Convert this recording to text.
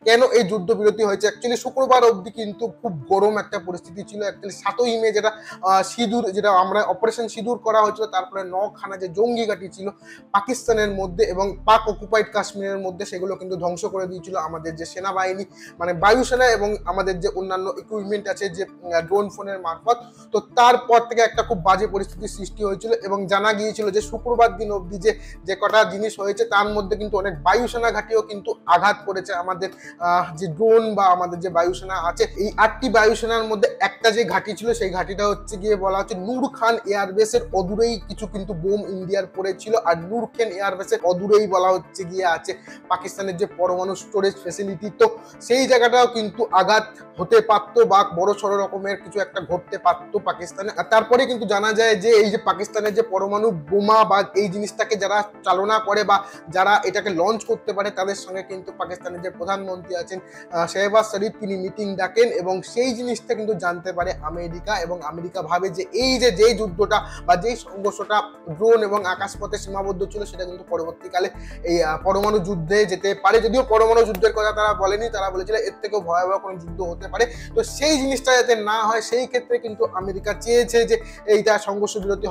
কেন এই যুদ্ধবিরতি হয়েছে? অ্যাকচুয়ালি শুক্রবার অবধি কিন্তু খুব গরম একটা পরিস্থিতি ছিল। অ্যাকচুয়ালি ৭ই মে যেটা সিঁদুর, যেটা আমরা অপারেশন সিঁদুর করা হয়েছিল, তারপরে ৯ খানা যে জঙ্গি ঘাঁটি ছিল পাকিস্তানের মধ্যে এবং পাক অকুপাইড কাশ্মীরের মধ্যে, সেগুলো কিন্তু ধ্বংস করে দিয়েছিল আমাদের যে সেনাবাহিনী, মানে বায়ুসেনা, এবং আমাদের যে অন্যান্য ইকুইপমেন্ট আছে যে ড্রোন ফোনের মারফত। তো তারপর থেকে একটা খুব বাজে পরিস্থিতির সৃষ্টি হয়েছিল এবং জানা গিয়েছিল যে শুক্রবার দিন অবধি যে কটা জিনিস হয়েছে তার মধ্যে কিন্তু অনেক বায়ুসেনা ঘাঁটিও কিন্তু আঘাত করেছে আমাদের যে ড্রোন বা আমাদের যে বায়ুসেনা আছে। এই ৮টি বায়ুসেনার মধ্যে একটা যে ঘাঁটি ছিল, সেই ঘাঁটিটা হচ্ছে গিয়ে বলা হচ্ছে নূর খান এয়ারবেসের অদূরেই কিছু কিন্তু বোম ইন্ডিয়ার পড়েছিল। আর নূর খান এয়ারবেসের অদূরেই বলা হচ্ছে গিয়ে আছে পাকিস্তানের যে পরমাণু স্টোরেজ ফেসিলিটি। তো সেই জায়গাটাও কিন্তু আঘাত হতে পারতো বা বড় সড়ো রকমের কিছু একটা ঘটতে পারতো পাকিস্তানে। আর তারপরে কিন্তু জানা যায় যে এই যে পাকিস্তানের যে পরমাণু বোমা বা এই জিনিসটাকে যারা চালনা করে বা যারা এটাকে লঞ্চ করতে পারে, তাদের সঙ্গে কিন্তু পাকিস্তানের যে প্রধানমন্ত্রী আছেন শেহবাজ শরীফ, তিনি মিটিং ডাকেন এবং সেই জিনিসটা কিন্তু জানতে পারে আমেরিকা। এবং আমেরিকা ভাবে যে এই যে যেই যুদ্ধটা বা যেই সংঘর্ষটা ড্রোন এবং আকাশপথে সীমাবদ্ধ ছিল, সেটা কিন্তু পরবর্তীকালে এই পরমাণু যুদ্ধে যেতে পারে। যদিও পরমাণু যুদ্ধের কথা তারা বলেনি, তারা বলেছিল এর থেকেও ভয়াবহ কোনো যুদ্ধ হতে পারে। তো সেই জিনিসটা যাতে না হয়, সেই ক্ষেত্রে কিন্তু আমেরিকা চেয়েছে যে এইটা সংঘর্ষ বিরতি হয়।